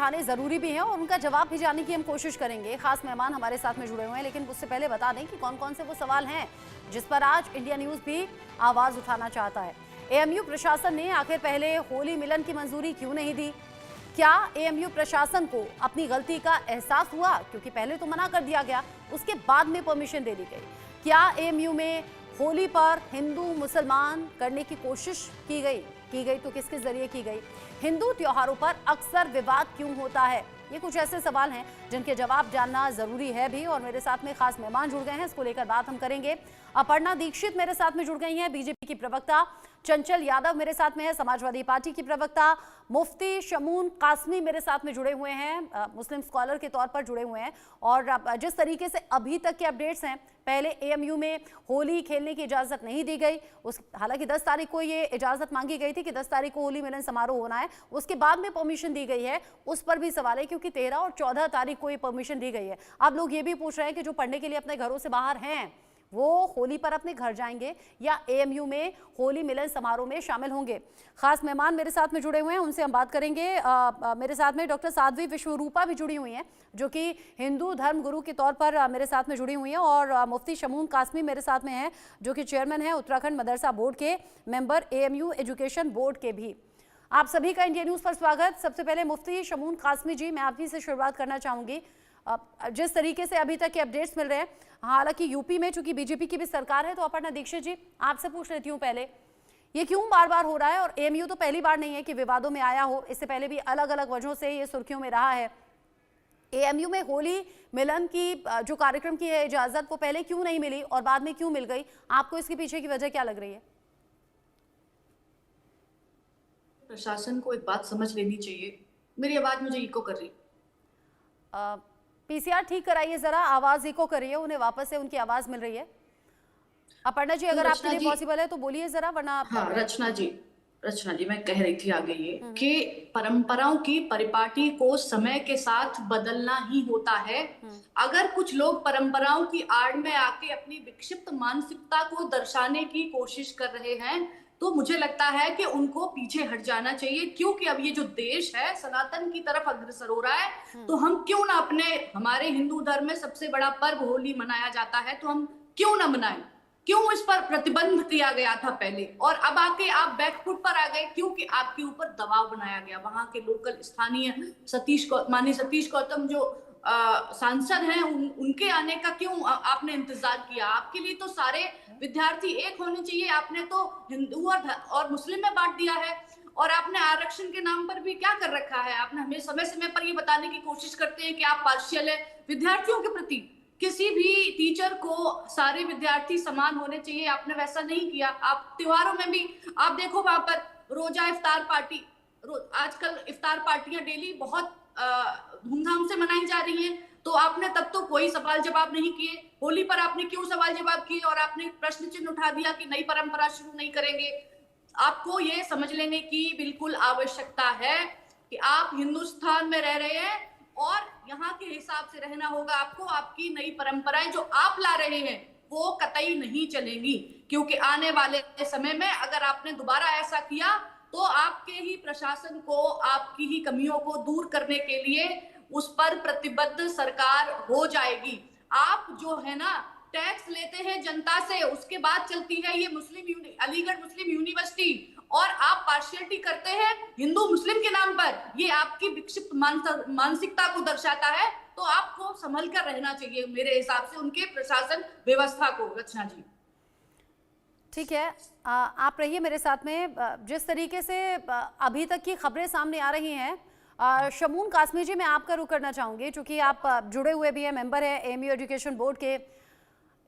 उठाने जरूरी भी हैं और उनका जवाब भी जानने की हम कोशिश करेंगे। खास मेहमान हमारे साथ में जुड़े हुए हैं, लेकिन उससे पहले बता दें कि कौन कौन से वो सवाल हैं जिस पर आज इंडिया न्यूज भी आवाज उठाना चाहता है। एएमयू प्रशासन ने आखिर पहले होली मिलन की मंजूरी क्यों नहीं दी? क्या एएमयू प्रशासन को अपनी गलती का एहसास हुआ? क्योंकि पहले तो मना कर दिया गया, उसके बाद में परमिशन दे दी गई। क्या एएमयू में होली पर हिंदू मुसलमान करने की कोशिश की गई तो किसके जरिए की गई? हिंदू त्योहारों पर अक्सर विवाद क्यों होता है? ये कुछ ऐसे सवाल हैं जिनके जवाब जानना जरूरी है भी। और मेरे साथ में खास मेहमान जुड़ गए हैं, इसको लेकर बात हम करेंगे। अपर्णा दीक्षित मेरे साथ में जुड़ गई हैं, बीजेपी की प्रवक्ता। चंचल यादव मेरे साथ में है, समाजवादी पार्टी की प्रवक्ता। मुफ्ती शमून कासमी मेरे साथ में जुड़े हुए हैं, मुस्लिम स्कॉलर के तौर पर जुड़े हुए हैं। और जिस तरीके से अभी तक के अपडेट्स हैं, पहले एएमयू में होली खेलने की इजाजत नहीं दी गई, हालांकि 10 तारीख को ये इजाजत मांगी गई थी कि 10 तारीख को होली मिलन समारोह होना है, उसके बाद में परमिशन दी गई है। उस पर भी सवाल है क्योंकि 13 और 14 तारीख को ये परमिशन दी गई है। अब लोग ये भी पूछ रहे हैं कि जो पढ़ने के लिए अपने घरों से बाहर हैं वो होली पर अपने घर जाएंगे या एएमयू में होली मिलन समारोह में शामिल होंगे। खास मेहमान मेरे साथ में जुड़े हुए हैं, उनसे हम बात करेंगे। मेरे साथ में डॉक्टर साध्वी विश्वरूपा भी जुड़ी हुई हैं, जो कि हिंदू धर्म गुरु के तौर पर मेरे साथ में जुड़ी हुई हैं। और मुफ्ती शमून कासमी मेरे साथ में हैं, जो कि चेयरमैन हैं उत्तराखंड मदरसा बोर्ड के, मेंबर एएमयू एजुकेशन बोर्ड के भी। आप सभी का इंडिया न्यूज़ पर स्वागत। सबसे पहले मुफ्ती शमून कासमी जी, मैं आप ही से शुरुआत करना चाहूँगी। जिस तरीके से अभी तक के अपडेट्स मिल रहे हैं, हालांकि यूपी में चूंकि बीजेपी की भी सरकार है, तो अपर्णा दीक्षित जी आपसे पूछ लेती हूँ पहले, ये क्यों बार बार हो रहा है? और एएमयू तो पहली बार नहीं है कि विवादों में आया हो, इससे पहले भी अलग अलग वजहों से ये सुर्खियों में रहा है। एएमयू में होली मिलन की जो कार्यक्रम की है इजाजत, वो पहले क्यों नहीं मिली और बाद में क्यों मिल गई? आपको इसके पीछे की वजह क्या लग रही है? प्रशासन को एक बात समझ लेनी चाहिए। मेरी आवाज मुझे इको कर रही है। पीसीआर ठीक कराइए जरा, आवाज इको कर रही है, उन्हें वापस से उनकी आवाज मिल रही है। अपर्णा जी, अगर आपके लिए पॉसिबल है तो बोलिए जरा, वरना। हाँ, रचना जी मैं कह रही थी आगे ये कि परंपराओं की परिपाटी को समय के साथ बदलना ही होता है। अगर कुछ लोग परंपराओं की आड़ में आके अपनी विक्षिप्त मानसिकता को दर्शाने की कोशिश कर रहे हैं, तो मुझे लगता है कि उनको पीछे हट जाना चाहिए। क्योंकि अब ये जो देश है सनातन की तरफ अग्रसर हो रहा है, तो हम क्यों ना हमारे हिंदू धर्म में सबसे बड़ा पर्व होली मनाया जाता है, तो हम क्यों ना मनाएं? क्यों इस पर प्रतिबंध किया गया था पहले, और अब आके आप बैकफुट पर आ गए क्योंकि आपके ऊपर दबाव बनाया गया। वहां के लोकल स्थानीय माननीय सतीश गौतम जो सांसद हैं, उनके आने का क्यों आपने इंतजार किया? आपके लिए तो सारे विद्यार्थी एक होने चाहिए, आपने तो हिंदू और मुस्लिम में बांट दिया है। और आपने आरक्षण के नाम पर भी क्या कर रखा है? आपने हमें समय समय पर ये बताने की कोशिश करते हैं कि आप पार्शियल है विद्यार्थियों के प्रति। किसी भी टीचर को सारे विद्यार्थी समान होने चाहिए, आपने वैसा नहीं किया। आप त्योहारों में भी आप देखो, वहां पर रोजा इफ्तार पार्टी, आजकल इफ्तार पार्टियां डेली बहुत धूमधाम से मनाई जा रही हैं, तो आपने तब तो कोई सवाल जवाब नहीं किए। होली पर आपने क्यों सवाल जवाब किए और आपने प्रश्न चिन्ह उठा दिया कि नई परंपरा शुरू नहीं करेंगे? आपको ये समझ लेने की बिल्कुल आवश्यकता है कि आप हिंदुस्तान में रह रहे हैं और यहाँ के हिसाब से रहना होगा आपको। आपकी नई परंपराएं जो आप ला रहे हैं वो कतई नहीं चलेंगी, क्योंकि आने वाले समय में अगर आपने दोबारा ऐसा किया तो आपके ही प्रशासन को आपकी ही कमियों को दूर करने के लिए उस पर प्रतिबद्ध सरकार हो जाएगी। आप जो है ना टैक्स लेते हैं जनता से, उसके बाद चलती है ये अलीगढ़ मुस्लिम यूनिवर्सिटी, और आप पार्शियलिटी करते हैं हिंदू मुस्लिम के नाम पर। ये आपकी विक्षिप्त मानसिकता को दर्शाता है, तो आपको संभल कर रहना चाहिए मेरे हिसाब से उनके प्रशासन व्यवस्था को। रचना जी ठीक है, आप रहिए मेरे साथ में। जिस तरीके से अभी तक की खबरें सामने आ रही हैं, शमून कासमी जी मैं आपका रुख करना चाहूंगी, चूंकि आप जुड़े हुए भी हैं, मेंबर है एएमयू एजुकेशन बोर्ड के।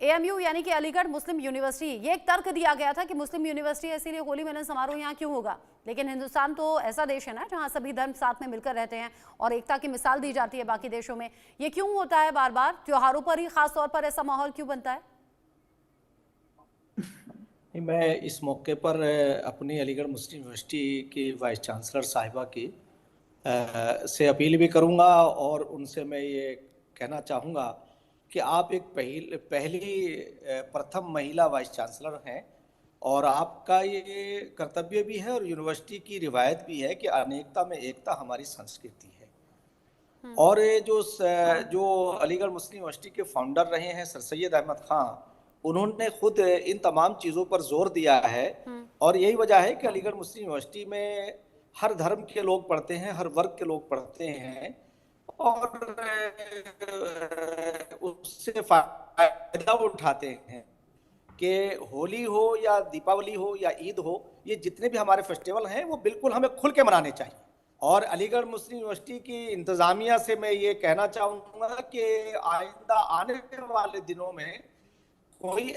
एएमयू यानी कि अलीगढ़ मुस्लिम यूनिवर्सिटी, ये एक तर्क दिया गया था कि मुस्लिम यूनिवर्सिटी है इसीलिए होली मिलन समारोह यहाँ क्यों होगा। लेकिन हिंदुस्तान तो ऐसा देश है ना जहाँ सभी धर्म साथ में मिलकर रहते हैं और एकता की मिसाल दी जाती है बाकी देशों में। ये क्यों होता है बार बार त्योहारों पर ही खास तौर पर ऐसा माहौल क्यों बनता है? मैं इस मौके पर अपनी अलीगढ़ मुस्लिम यूनिवर्सिटी की वाइस चांसलर साहिबा की से अपील भी करूंगा और उनसे मैं ये कहना चाहूँगा कि आप एक प्रथम महिला वाइस चांसलर हैं और आपका ये कर्तव्य भी है और यूनिवर्सिटी की रिवायत भी है कि अनेकता में एकता हमारी संस्कृति है। और ये जो अलीगढ़ मुस्लिम यूनिवर्सिटी के फाउंडर रहे हैं सर सैयद अहमद खां, उन्होंने खुद इन तमाम चीज़ों पर जोर दिया है। और यही वजह है कि अलीगढ़ मुस्लिम यूनिवर्सिटी में हर धर्म के लोग पढ़ते हैं, हर वर्ग के लोग पढ़ते हैं और उससे फायदा उठाते हैं। कि होली हो या दीपावली हो या ईद हो, ये जितने भी हमारे फेस्टिवल हैं वो बिल्कुल हमें खुल के मनाने चाहिए। और अलीगढ़ मुस्लिम यूनिवर्सिटी की इंतज़ामिया से मैं ये कहना चाहूँगा कि आइंदा आने वाले दिनों में कोई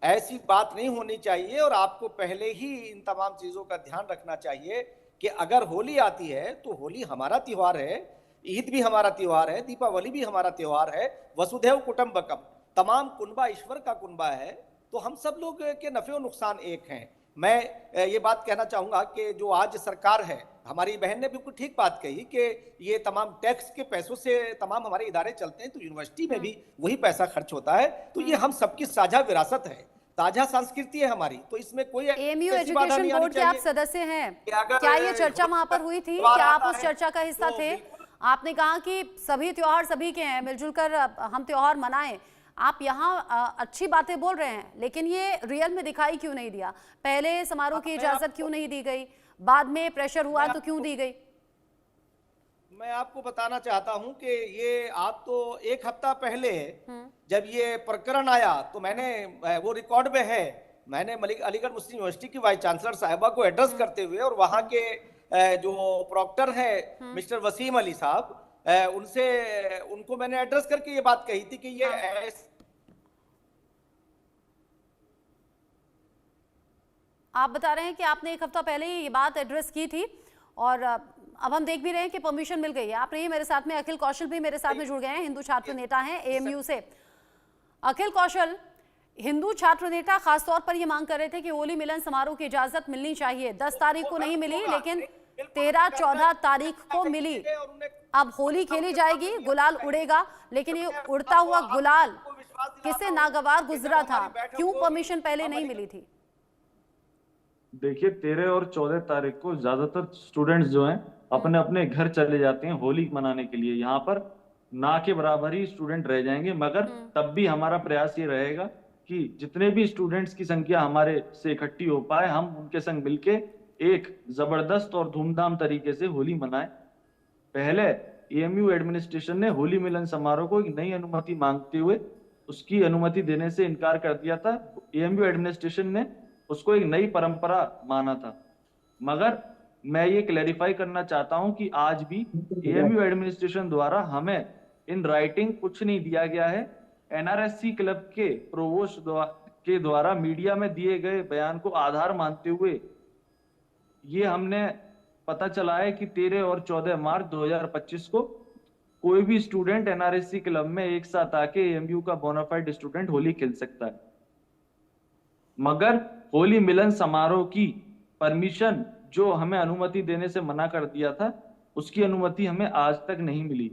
ऐसी बात नहीं होनी चाहिए। और आपको पहले ही इन तमाम चीज़ों का ध्यान रखना चाहिए कि अगर होली आती है तो होली हमारा त्यौहार है, ईद भी हमारा त्यौहार है, दीपावली भी हमारा त्यौहार है। वसुधैव कुटुंबकम, तमाम कुनबा ईश्वर का कुनबा है, तो हम सब लोग के नफ़े नुकसान एक हैं। मैं ये बात कहना चाहूँगा कि जो आज सरकार है, हमारी बहन ने बिल्कुल ठीक बात कही कि ये तमाम टैक्स के पैसों से तमाम हमारे इदारे चलते हैं, तो यूनिवर्सिटी में भी वही पैसा खर्च होता है। तो ये हम सबकी साझा विरासत है, ताजा संस्कृति है हमारी, तो इसमें कोई एएमयू एजुकेशन बोर्ड के आप सदस्य हैं, क्या ये चर्चा वहां पर हुई थी? क्या आप उस चर्चा का हिस्सा थे? आपने कहा कि सभी त्योहार सभी के हैं, मिलजुल कर हम त्योहार मनाएं। आप यहाँ अच्छी बातें बोल रहे हैं, लेकिन ये रियल में दिखाई क्यों नहीं दिया? पहले समारोह की इजाजत क्यों नहीं दी गई, बाद में प्रेशर हुआ तो क्यों दी गई? मैं आपको बताना चाहता हूं कि ये आप तो एक हफ्ता पहले जब ये प्रकरण आया तो मैंने, वो रिकॉर्ड में है, मैंने अलीगढ़ मुस्लिम यूनिवर्सिटी की वाइस चांसलर साहिबा को एड्रेस करते हुए और वहां के जो प्रॉक्टर है मिस्टर वसीम अली साहब, उनको मैंने एड्रेस करके ये बात कही थी कि ये आप बता रहे हैं कि आपने एक हफ्ता पहले ये बात एड्रेस की थी और अब हम देख भी रहे हैं कि परमिशन मिल गई है। आप रहिए मेरे साथ में, अखिल कौशल भी मेरे साथ में जुड़ गए हैं, हिंदू छात्र नेता हैं एएमयू से। अखिल कौशल, हिंदू छात्र नेता खासतौर पर ये मांग कर रहे थे कि होली मिलन समारोह की इजाजत मिलनी चाहिए। 10 तारीख को नहीं मिली, लेकिन 13-14 तारीख को मिली। अब होली खेली जाएगी, गुलाल उड़ेगा, लेकिन ये उड़ता हुआ गुलाल किसे नागवार गुजरा था? क्यों परमिशन पहले नहीं मिली थी? देखिए, 13 और 14 तारीख को ज्यादातर स्टूडेंट्स जो हैं अपने अपने घर चले जाते हैं होली मनाने के लिए। यहाँ पर ना के बराबर ही स्टूडेंट रह जाएंगे, मगर तब भी हमारा प्रयास ये रहेगा कि जितने भी स्टूडेंट्स की संख्या हमारे से इकट्ठी हो पाए, हम उनके संग मिलके एक जबरदस्त और धूमधाम तरीके से होली मनाएं। पहले एएमयू एडमिनिस्ट्रेशन ने होली मिलन समारोह को एक नई अनुमति मांगते हुए उसकी अनुमति देने से इनकार कर दिया था। एएमयू एडमिनिस्ट्रेशन ने उसको एक नई परंपरा माना था। मगर मैं ये क्लैरिफाई करना चाहता हूं कि आज भी एएमयू एडमिनिस्ट्रेशन द्वारा हमें इन राइटिंग कुछ नहीं दिया गया है। एनआरएससी क्लब के प्रोवोस्ट के द्वारा मीडिया में दिए गए बयान को आधार मानते हुए ये हमने पता चला है कि 13 और 14 मार्च 2025 को कोई भी स्टूडेंट एनआरएससी क्लब में एक साथ आके एएमयू का बोनाफाइड स्टूडेंट होली खेल सकता है। मगर होली मिलन समारोह की परमिशन जो हमें अनुमति देने से मना कर दिया था, उसकी अनुमति हमें आज तक नहीं मिली।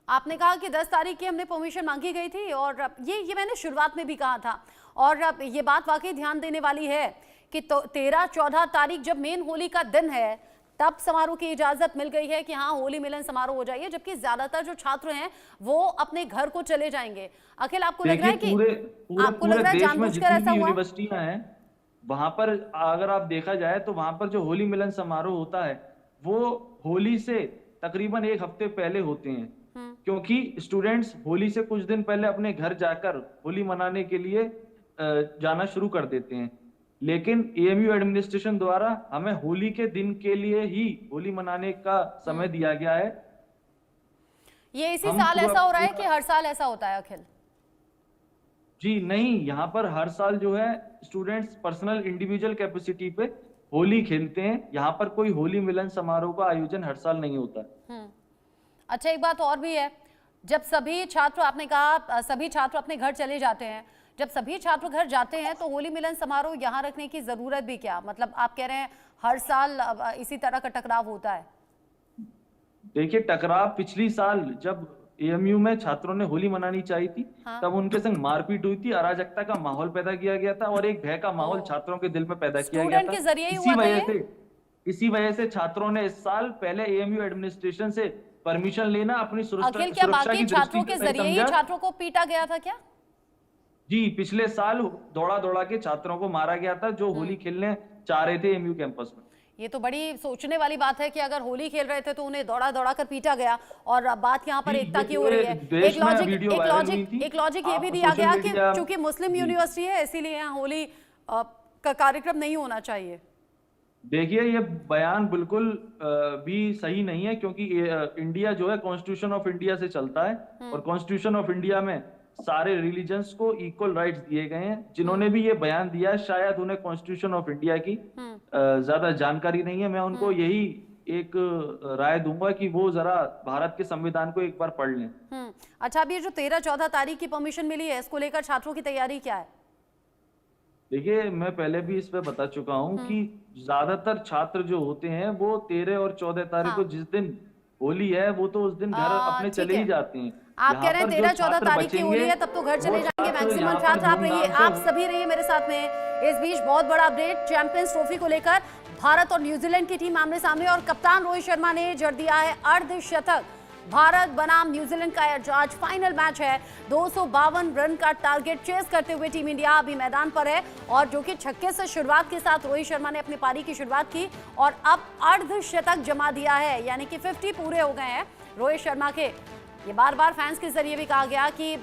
आपने कहा कि 10 तारीख की हमने परमिशन मांगी गई थी और ये मैंने शुरुआत में भी कहा था, और ये बात वाकई ध्यान देने वाली है कि 13-14 तारीख जब मेन होली का दिन है तब समारोह की इजाजत मिल गई है कि हाँ होली मिलन समारोह हो जाइए, जबकि ज्यादातर जो छात्र हैं वो अपने घर को चले जाएंगे। अखिल, आपको लग रहा है कि आपको लग रहा है जानबूझकर ऐसा हुआ? यूनिवर्सिटियां हैं वहां पर अगर आप देखा जाए तो वहां पर जो होली मिलन समारोह होता है वो होली से तकरीबन एक हफ्ते पहले होते हैं, क्योंकि स्टूडेंट्स होली से कुछ दिन पहले अपने घर जाकर होली मनाने के लिए जाना शुरू कर देते हैं। लेकिन एएमयू एडमिनिस्ट्रेशन द्वारा हमें होली के दिन के लिए ही होली मनाने का समय दिया गया है। ये इसी साल ऐसा हो रहा है कि हर साल ऐसा होता है अखिल? जी नहीं, यहाँ पर हर साल जो है स्टूडेंट्स पर्सनल इंडिविजुअल कैपेसिटी पे होली खेलते हैं। यहाँ पर कोई होली मिलन समारोह का आयोजन हर साल नहीं होता। अच्छा, एक बात और भी है, जब सभी छात्र, आपने कहा सभी छात्र अपने घर चले जाते हैं, जब सभी छात्र घर जाते हैं तो होली मिलन समारोह यहाँ रखने की जरूरत भी क्या? मतलब आप कह रहे हैं हर साल इसी तरह का टकराव होता है? देखिए, टकराव पिछली साल जब एएमयू में छात्रों ने होली मनानी चाहिए थी, हाँ? तब उनके संग मारपीट हुई थी, अराजकता का माहौल पैदा किया गया था और एक भय का माहौल छात्रों के दिल में पैदा किया गया था। के जरिए ही हुआ था ये? इसी वजह से छात्रों ने इस साल पहले एएमयू एडमिनिस्ट्रेशन से परमिशन लेना अपनी अखिल, क्या सुरक्षा बाकी की छात्रों दृष्टि के से जरिए ही समझा। छात्रों को पीटा गया था क्या? जी, पिछले साल दौड़ा दौड़ा के छात्रों को मारा गया था जो होली खेलने चाह रहे थे एएमयू कैंपस में। ये तो बड़ी सोचने वाली बात है कि अगर होली खेल रहे थे तो उन्हें दौड़ा दौड़ा कर पीटा गया। और बात यहाँ पर जी, एकता की हो ये रही है। देश में वीडियो वायरल हुई थी। एक लॉजिक ये भी आप दिया सोशल गया कि मीडिया- चूंकि मुस्लिम जी। यूनिवर्सिटी है इसीलिए यहाँ होली का कार्यक्रम नहीं होना चाहिए। देखिए, ये बयान बिल्कुल भी सही नहीं है, क्योंकि इंडिया जो है कॉन्स्टिट्यूशन ऑफ इंडिया से चलता है और कॉन्स्टिट्यूशन ऑफ इंडिया में सारे रिलीजन्स को इक्वल राइट्स दिए गए हैं। जिन्होंने भी ये बयान दिया शायद उन्हें कॉन्स्टिट्यूशन ऑफ इंडिया की ज्यादा जानकारी नहीं है। मैं उनको यही एक राय दूंगा कि वो जरा भारत के संविधान को एक बार पढ़ लें। अच्छा, अब ये जो 13-14 तारीख की परमिशन मिली है इसको लेकर छात्रों की तैयारी क्या है? देखिए, मैं पहले भी इस पे बता चुका हूँ कि ज्यादातर छात्र जो होते हैं वो 13 और 14 तारीख को, जिस दिन होली है, वो तो उस दिन घर अपने ठीक चले है। ही जाते हैं। आप कह रहे हैं 13-14 तारीख की होली है तब तो घर चले जाएंगे मैक्सिमम छात्र। आप रहिए, आप सभी रहिए मेरे साथ में। इस बीच बहुत बड़ा अपडेट चैंपियंस ट्रॉफी को लेकर भारत और न्यूजीलैंड की टीम आमने सामने और कप्तान रोहित शर्मा ने जड़ दिया है अर्धशतक। भारत बनाम न्यूजीलैंड का आज फाइनल मैच है। 252 रन का टारगेट चेस करते हुए टीम इंडिया अभी मैदान पर है और जो कि छक्के से शुरुआत के साथ रोहित शर्मा ने अपनी पारी की शुरुआत की और अब अर्धशतक जमा दिया है, यानी कि 50 पूरे हो गए हैं रोहित शर्मा के। ये बार बार फैंस के जरिए भी कहा गया कि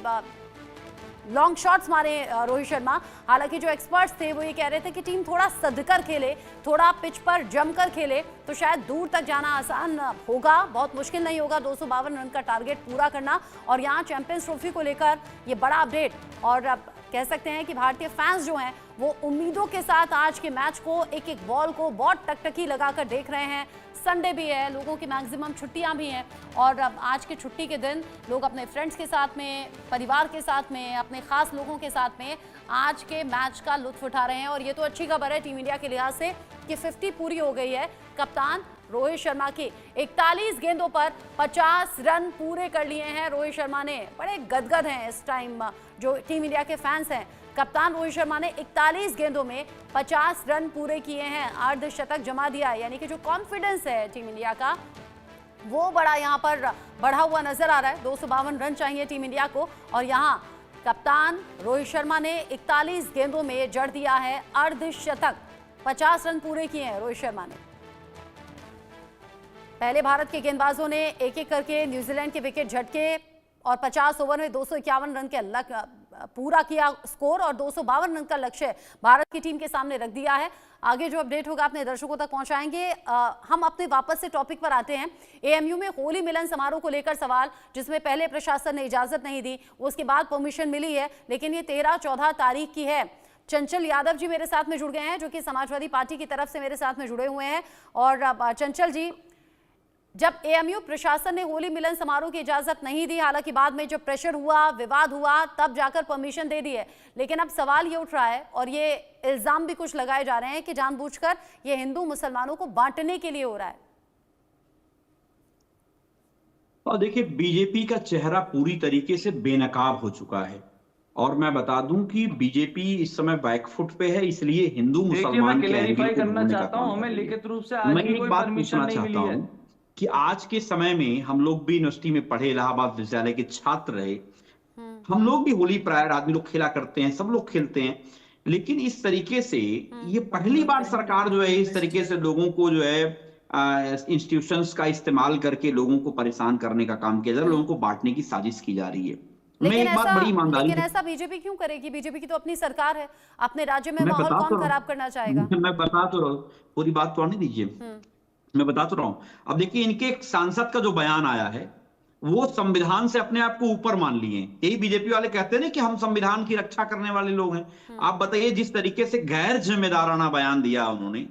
लॉन्ग शॉट्स मारे रोहित शर्मा। हालांकि जो एक्सपर्ट्स थे वो ये कह रहे थे कि टीम थोड़ा सदकर खेले, थोड़ा पिच पर जमकर खेले तो शायद दूर तक जाना आसान होगा, बहुत मुश्किल नहीं होगा 252 रन का टारगेट पूरा करना। और यहाँ चैंपियंस ट्रॉफी को लेकर ये बड़ा अपडेट, और अब कह सकते हैं कि भारतीय फैंस जो हैं वो उम्मीदों के साथ आज के मैच को, एक एक बॉल को बहुत टकटकी लगाकर देख रहे हैं। संडे भी है, लोगों की मैक्सिमम छुट्टियां भी हैं और अब आज के छुट्टी के दिन लोग अपने फ्रेंड्स के साथ में, परिवार के साथ में, अपने खास लोगों के साथ में आज के मैच का लुत्फ उठा रहे हैं। और ये तो अच्छी खबर है टीम इंडिया के लिहाज से कि 50 पूरी हो गई है। कप्तान रोहित शर्मा की 41 गेंदों पर 50 रन पूरे कर लिए हैं रोहित शर्मा ने। बड़े गदगद हैं इस टाइम जो टीम इंडिया के फैंस हैं। कप्तान रोहित शर्मा ने 41 गेंदों में 50 रन पूरे किए हैं, अर्धशतक जमा दिया है, यानी कि जो कॉन्फिडेंस है टीम इंडिया का वो बड़ा यहाँ पर बढ़ा हुआ नजर आ रहा है। 252 रन चाहिए टीम इंडिया को और यहाँ कप्तान रोहित शर्मा ने 41 गेंदों में जड़ दिया है अर्धशतक। 50 रन पूरे किए हैं रोहित शर्मा ने। पहले भारत के गेंदबाजों ने एक एक करके न्यूजीलैंड के विकेट झटके और 50 ओवर में 251 रन के पूरा किया स्कोर और 252 रन का लक्ष्य भारत की टीम के सामने रख दिया है। आगे जो अपडेट होगा अपने दर्शकों तक पहुंचाएंगे। हम अपने वापस से टॉपिक पर आते हैं। एएमयू में होली मिलन समारोह को लेकर सवाल, जिसमें पहले प्रशासन ने इजाजत नहीं दी, उसके बाद परमिशन मिली है, लेकिन ये 13-14 तारीख की है। चंचल यादव जी मेरे साथ में जुड़ गए हैं जो कि समाजवादी पार्टी की तरफ से मेरे साथ में जुड़े हुए हैं। और चंचल जी, जब एएमयू प्रशासन ने होली मिलन समारोह की इजाजत नहीं दी, हालांकि बाद में जब प्रेशर हुआ, विवाद हुआ, तब जाकर परमिशन दे दी है, लेकिन अब सवाल ये उठ रहा है और ये इल्जाम भी कुछ लगाए जा रहे हैं कि जानबूझकर ये हिंदू मुसलमानों को बांटने के लिए हो रहा है। और देखिए, बीजेपी का चेहरा पूरी तरीके से बेनकाब हो चुका है और मैं बता दूं कि बीजेपी इस समय बैकफुट पे है, इसलिए हिंदू मुसलमान के क्लैरिफाई करना चाहता हूं, हमें लिखित रूप से आज मैं भी एक कोई बात परमिशन पूछना नहीं चाहता मिली है हूं कि आज के समय में हम लोग भी यूनिवर्सिटी में पढ़े, इलाहाबाद विश्वविद्यालय के छात्र रहे, हम लोग भी होली प्रायर आदमी लोग खेला करते हैं, सब लोग खेलते हैं, लेकिन इस तरीके से ये पहली बार सरकार जो है इस तरीके से लोगों को जो है इंस्टीट्यूशंस का इस्तेमाल करके लोगों को परेशान करने का काम किया जा रहा है, लोगों को बांटने की साजिश की जा रही है। मैं एक बात बड़ी ईमानदारी, लेकिन ऐसा बीजेपी क्यों करेगी? बीजेपी की तो अपनी सरकार है, अपने राज्य में माहौल कौन खराब करना चाहेगा? मैं बता तो रहा हूं, पूरी बात तो आने दीजिए, मैं बता तो रहा हूं। अब देखिए, इनके एक सांसद का जो बयान आया है वो संविधान से अपने आप को ऊपर मान लिए। यही बीजेपी वाले कहते हैं ना कि हम संविधान की रक्षा करने वाले लोग हैं। आप बताइए, जिस तरीके से गैर जिम्मेदाराना बयान दिया उन्होंने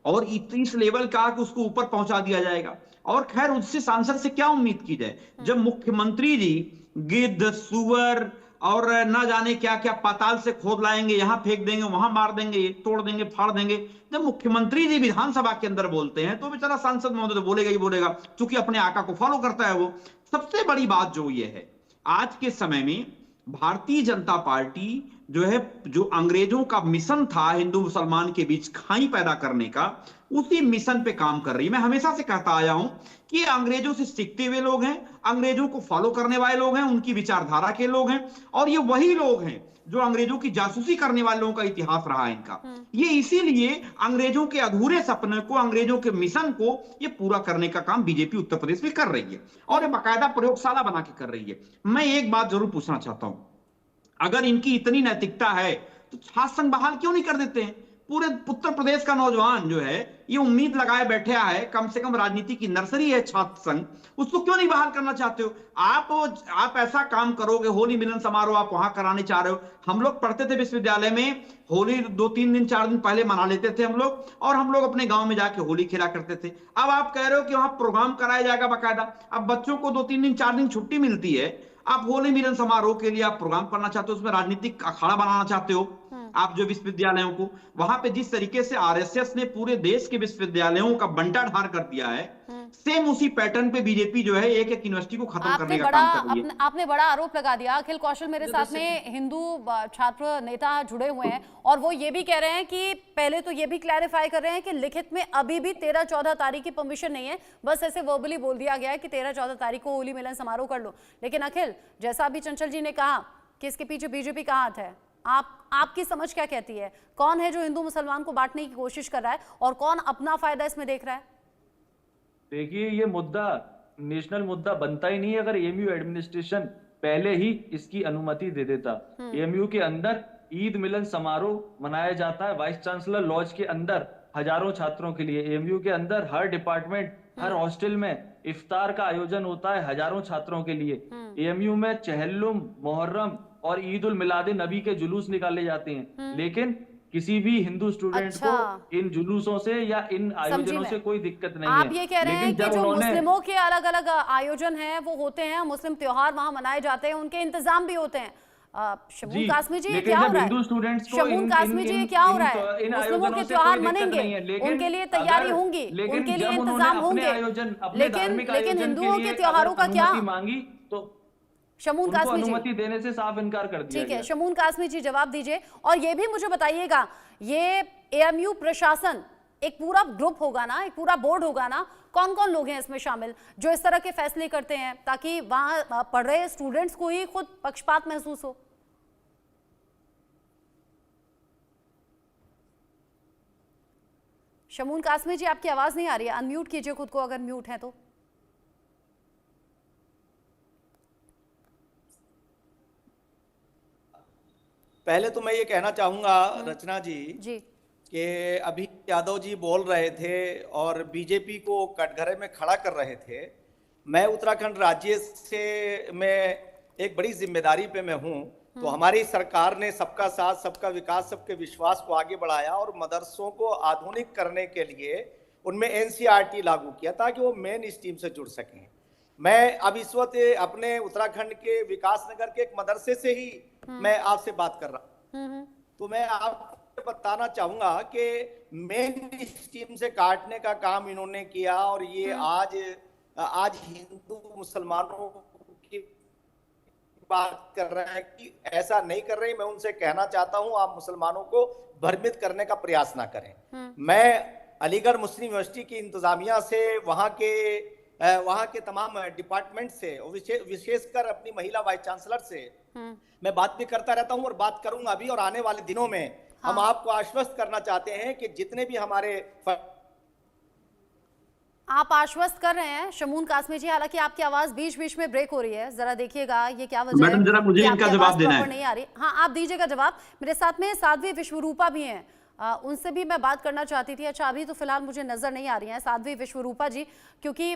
और इस लेवल का कि उसको ऊपर पहुंचा दिया जाएगा। और खैर, उससे सांसद से क्या उम्मीद की जाए जब मुख्यमंत्री जी गिद्ध, सुअर और ना जाने क्या क्या पाताल से खोद लाएंगे, यहां फेंक देंगे, वहां मार देंगे, तोड़ देंगे, फाड़ देंगे। जब मुख्यमंत्री जी विधानसभा के अंदर बोलते हैं तो बेचारा सांसद महोदय तो बोलेगा ही बोलेगा, क्योंकि अपने आका को फॉलो करता है वो। सबसे बड़ी बात जो ये है, आज के समय में भारतीय जनता पार्टी जो है, जो अंग्रेजों का मिशन था हिंदू मुसलमान के बीच खाई पैदा करने का, उसी मिशन पे काम कर रही है। मैं हमेशा से कहता आया हूं कि ये अंग्रेजों से सीखते हुए लोग हैं, अंग्रेजों को फॉलो करने वाले लोग हैं, उनकी विचारधारा के लोग हैं, और ये वही लोग हैं जो अंग्रेजों की जासूसी करने वाले लोगों का इतिहास रहा है इनका। ये इसीलिए अंग्रेजों के अधूरे सपने को, अंग्रेजों के मिशन को ये पूरा करने का काम बीजेपी उत्तर प्रदेश में कर रही है, और ये बाकायदा प्रयोगशाला बना के कर रही है। मैं एक बात जरूर पूछना चाहता हूं, अगर इनकी इतनी नैतिकता है तो छात्र संघ बहाल क्यों नहीं कर देते हैं? पूरे उत्तर प्रदेश का नौजवान जो है ये उम्मीद लगाए बैठा है, कम से कम राजनीति की नर्सरी है छात्र संघ, उसको क्यों नहीं बहाल करना चाहते हो? आप ऐसा काम करोगे, होली मिलन समारोह आप वहां कराने चाह रहे हो। हम लोग पढ़ते थे विश्वविद्यालय में, होली 2-3 दिन 4 दिन पहले मना लेते थे हम लोग, और हम लोग अपने गांव में जाके होली खेला करते थे। अब आप कह रहे हो कि वहां प्रोग्राम कराया जाएगा बाकायदा। अब बच्चों को 2-3 दिन 4 दिन छुट्टी मिलती है, आप होली मिलन समारोह के लिए आप प्रोग्राम करना चाहते हो, उसमें राजनीतिक अखाड़ा बनाना चाहते हो। आप जो विश्वविद्यालयों को, वहां पे जिस तरीके से आरएसएस ने पूरे देश के विश्वविद्यालयों का बंटाढार कर दिया है, सेम उसी पैटर्न पे बीजेपी जो है एक एक यूनिवर्सिटी को खत्म करने का काम कर रही है। आपने बड़ा आरोप लगा दिया। अखिल कौशल मेरे साथ में हिंदू छात्र नेता जुड़े हुए हैं, और वो ये भी कह रहे हैं कि पहले तो ये भी क्लैरिफाई कर रहे हैं कि लिखित में अभी भी 13-14 तारीख की परमिशन नहीं है, बस ऐसे वर्बली बोल दिया गया है कि 13-14 तारीख को होली मिलन समारोह कर लो। लेकिन अखिल, जैसा अभी चंचल जी ने कहा कि इसके पीछे बीजेपी का हाथ है, आपकी समझ क्या कहती है? कौन है जो हिंदू मुसलमान को बांटने की कोशिश कर रहा है, और कौन अपना फायदा इसमें देख रहा है? देखिए, ये मुद्दा नेशनल मुद्दा बनता ही नहीं अगर एएमयू एडमिनिस्ट्रेशन पहले ही इसकी अनुमति दे देता। एएमयू के अंदर ईद मिलन समारोह मनाया जाता है, वाइस चांसलर लॉज के अंदर हजारों छात्रों के लिए। एएमयू के अंदर हर डिपार्टमेंट, हर हॉस्टल में इफ्तार का आयोजन होता है हजारों छात्रों के लिए। एएमयू में चहल्लुम, मुहर्रम और ईद उल मिलाद नबी के जुलूस निकाले जाते हैं, लेकिन किसी भी हिंदू स्टूडेंट को इन जुलूसों से या इन आयोजनों से कोई दिक्कत नहीं है। आप ये कह रहे हैं कि जो मुस्लिमों के अलग अलग आयोजन हैं वो होते हैं, मुस्लिम त्योहार वहां मनाए जाते हैं, उनके इंतजाम भी होते हैं। शमून कासमी जी, ये क्या हो रहा है? शमून कासमी जी, ये क्या हो रहा है? मुस्लिमों के त्योहार मनेंगे, उनके लिए तैयारी होंगी, उनके लिए इंतजाम होंगे, लेकिन हिंदुओं के त्योहारों का क्या? मांगी तो शमून कासमी जी अनुमति देने से साफ इनकार कर दिया। ठीक है, शमून कासमी जी जवाब दीजिए, और ये भी मुझे बताइएगा, ये एएमयू प्रशासन एक पूरा ग्रुप होगा ना, एक पूरा बोर्ड होगा ना, कौन कौन लोग हैं इसमें शामिल जो इस तरह के फैसले करते हैं, ताकि वहां पढ़ रहे स्टूडेंट्स को ही खुद पक्षपात महसूस हो? शमून कासमी जी, आपकी आवाज नहीं आ रही है, अनम्यूट कीजिए खुद को अगर म्यूट है तो। पहले तो मैं ये कहना चाहूंगा रचना जी कि अभी यादव जी बोल रहे थे और बीजेपी को कटघरे में खड़ा कर रहे थे। मैं उत्तराखंड राज्य से मैं एक बड़ी जिम्मेदारी पे मैं हूँ, तो हमारी सरकार ने सबका साथ, सबका विकास, सबके विश्वास को आगे बढ़ाया और मदरसों को आधुनिक करने के लिए उनमें एनसीईआरटी लागू किया ताकि वो मेन स्ट्रीम से जुड़ सकें। मैं अब इस वक्त अपने उत्तराखंड के विकास नगर के एक मदरसे से ही मैं आपसे बात कर रहा हूँ, तो मैं आपको बताना चाहूंगा कि मेन स्ट्रीम से काटने का काम इन्होंने किया, और ये आज हिंदू मुसलमानों की बात कर रहे हैं कि ऐसा नहीं कर रही। मैं उनसे कहना चाहता हूं, आप मुसलमानों को भ्रमित करने का प्रयास ना करें। मैं अलीगढ़ मुस्लिम यूनिवर्सिटी की इंतजामिया से, वहां के तमाम डिपार्टमेंट से, विशेषकर अपनी महिला वाइस चांसलर से मैं बात भी करता रहता हूं और बात करूंगा अभी, और आने वाले दिनों में हम आपको आश्वस्त करना चाहते हैं कि जितने भी हमारे आप आश्वस्त कर रहे हैं शमून कासमी जी, हालांकि आपकी आवाज बीच बीच में ब्रेक हो रही है, जरा देखिएगा ये क्या वजह है। मैडम जरा मुझे इनका जवाब देना है। नहीं आ रही। हाँ, आप दीजिएगा जवाब। मेरे साथ में साध्वी विश्वरूपा भी हैं, उनसे भी मैं बात करना चाहती थी। अच्छा, अभी तो फिलहाल मुझे नजर नहीं आ रही हैं साध्वी विश्वरूपा जी, क्योंकि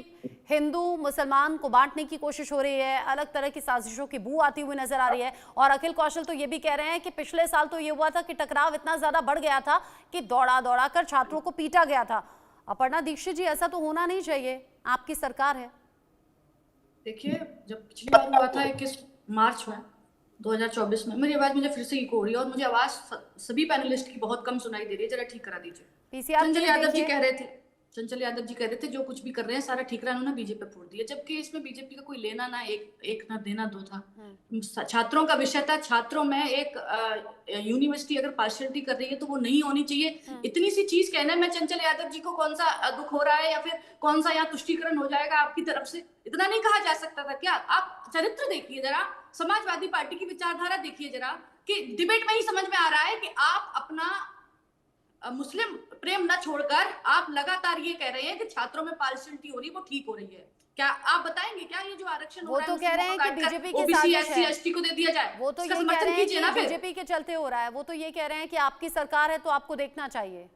हिंदू मुसलमान को बांटने की कोशिश हो रही है, अलग तरह की साजिशों की बू आती हुई नजर आ रही है। और अखिल कौशल तो ये भी कह रहे हैं कि पिछले साल तो ये हुआ था कि टकराव इतना ज्यादा बढ़ गया था कि दौड़ा दौड़ा कर छात्रों को पीटा गया था। अपर्णा दीक्षित जी, ऐसा तो होना नहीं चाहिए, आपकी सरकार है। देखिए, जब पिछली बार हुआ था 21 मार्च में 2024 में, मेरी आवाज मुझे फिर से इको हो रही है और मुझे आवाज सभी पैनलिस्ट की बहुत कम सुनाई दे रही है, जरा ठीक करा दीजिए। पीसीआर संजय यादव जी कह रहे थे, चंचल यादव जी कह रहे थे जो कुछ भी कर रहे हैं सारा ठीकरा उन्होंने बीजेपी पर फोड़ दिया, जबकि इसमें बीजेपी का कोई लेना ना एक ना देना दो था। छात्रों का विषय था, छात्रों में एक यूनिवर्सिटी अगर पार्शियलिटी कर रही है तो वो नहीं होनी चाहिए। इतनी सी चीज कहने में चंचल यादव जी को कौन सा दुख हो रहा है या फिर कौन सा यहाँ तुष्टीकरण हो जाएगा आपकी तरफ से, इतना नहीं कहा जा सकता था क्या? आप चरित्र देखिए जरा, समाजवादी पार्टी की विचारधारा देखिए जरा, कि डिबेट में ही समझ में आ रहा है कि आप अपना मुस्लिम प्रेम न छोड़कर आप लगातार ये कह रहे हैं कि छात्रों में पार्शियलिटी हो रही है वो ठीक हो रही है। क्या आप बताएंगे क्या ये जो आरक्षण हो वो रहा तो है कह रहे हैं कि बीजेपी की ओबीसी साजिश एससी है, एसटी को दे दिया जाए, वो तो ये कह रहे हैं कि बीजेपी के चलते हो रहा है, वो तो ये कह रहे हैं कि आपकी सरकार है तो आपको देखना चाहिए।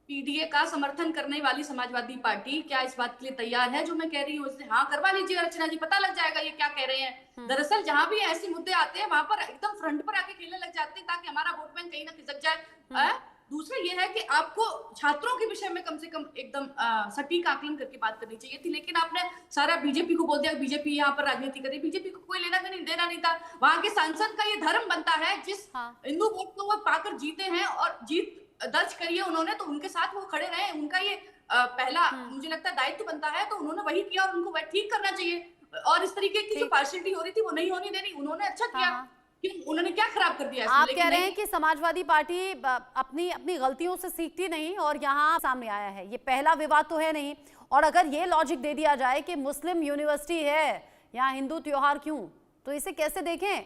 पीडीए का समर्थन करने वाली समाजवादी पार्टी क्या इस बात के लिए तैयार है जो मैं कह रही हूँ? इसलिए हाँ करवा लीजिए रचना जी, पता लग जाएगा ये क्या कह रहे हैं। दरअसल जहां भी ऐसे मुद्दे आते हैं वहां पर एकदम फ्रंट पर आके खेलने लग जाते हैं ताकि हमारा वोट बैंक कहीं ना खिसक जाए। दूसरा ये है कि आपको छात्रों के विषय में कम से कम एकदम सटीक आकलन करके बात करनी चाहिए थी, लेकिन आपने सारा बीजेपी को बोल दिया, बीजेपी यहाँ पर राजनीति कर रही। बीजेपी को कोई लेना देना नहीं था। वहां के सांसद का ये धर्म बनता है, जिस हिंदू वोट को वो पाकर जीते हैं और जीत दर्ज करिए उन्होंने, तो उनके साथ वो खड़े रहे। उनका ये पहला मुझे लगता है दायित्व बनता है, तो उन्होंने वही किया और उनको वह ठीक करना चाहिए। और इस तरीके की जो पार्शियलिटी हो रही थी वो नहीं होनी देनी, उन्होंने अच्छा किया। उन्होंने क्या खराब कर दिया? आप कह रहे हैं कि समाजवादी पार्टी अपनी गलतियों से सीखती नहीं और यहाँ सामने आया है, ये पहला विवाद तो है नहीं। और अगर ये लॉजिक दे दिया जाए कि मुस्लिम यूनिवर्सिटी है यहाँ हिंदू त्योहार क्यों, तो इसे कैसे देखें?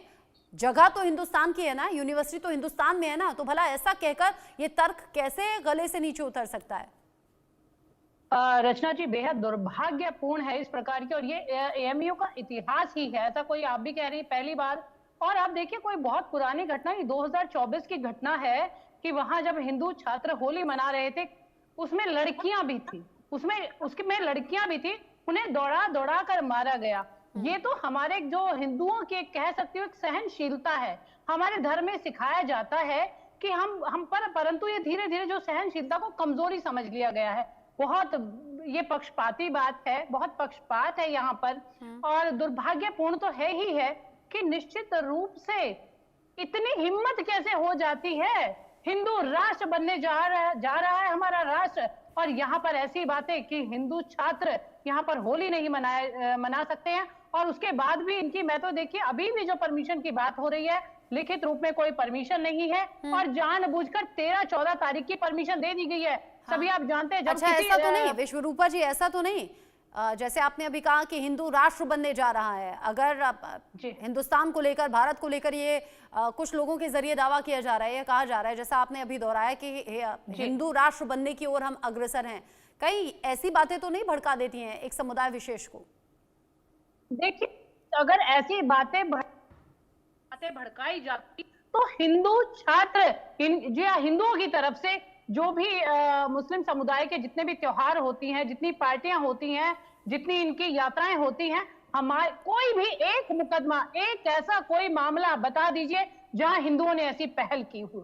जगह तो हिंदुस्तान की है ना, यूनिवर्सिटी तो हिंदुस्तान में है ना, तो भला ऐसा कहकर ये तर्क कैसे गले से नीचे उतर सकता है? रचना जी, बेहद दुर्भाग्यपूर्ण है इस प्रकार की, और ये एएमयू का इतिहास ही है, ऐसा कोई आप भी कह रही हैं पहली बार। और आप देखिए कोई बहुत पुरानी घटना, 2024 की घटना है कि वहां जब हिंदू छात्र होली मना रहे थे, उसमें लड़कियां भी थी, उसमें लड़कियां भी थी, उन्हें दौड़ा दौड़ा कर मारा गया। ये तो हमारे जो हिंदुओं की कह सकती हूँ एक सहनशीलता है, हमारे धर्म में सिखाया जाता है कि हम पर, परंतु ये धीरे धीरे जो सहनशीलता को कमजोरी समझ लिया गया है। बहुत ये पक्षपाती बात है, बहुत पक्षपात है यहाँ पर, और दुर्भाग्यपूर्ण तो है ही है कि निश्चित रूप से इतनी हिम्मत कैसे हो जाती है। हिंदू राष्ट्र बनने जा रहा है हमारा राष्ट्र, और यहाँ पर ऐसी बातें कि हिंदू छात्र यहाँ पर होली नहीं मना सकते हैं, और उसके बाद भी इनकी, मैं तो देखिए अभी भी जो परमिशन की बात हो रही है, लिखित रूप में कोई परमिशन नहीं है, और जानबूझकर 13-14 तारीख की परमिशन दे दी गई है। सभी आप जानते हैं। अच्छा, ऐसा तो नहीं विश्वरूपा जी, ऐसा तो नहीं जैसे आपने अभी कहा कि हिंदू राष्ट्र बनने जा रहा है, अगर हिंदुस्तान को लेकर, भारत को लेकर ये कुछ लोगों के जरिए दावा किया जा रहा है, ये कहा जा रहा है, जैसा आपने अभी दोहराया कि हिंदू राष्ट्र बनने की ओर हम अग्रसर हैं, कई ऐसी बातें तो नहीं भड़का देती हैं एक समुदाय विशेष को? देखिए, अगर ऐसी बातें भड़काई जाती तो हिंदू छात्र हिंदुओं की तरफ से जो भी मुस्लिम समुदाय के जितने भी त्योहार होती हैं, जितनी पार्टियां होती हैं, जितनी इनकी यात्राएं होती हैं, हमारे कोई भी एक मुकदमा, एक ऐसा कोई मामला बता दीजिए जहां हिंदुओं ने ऐसी पहल की हुई।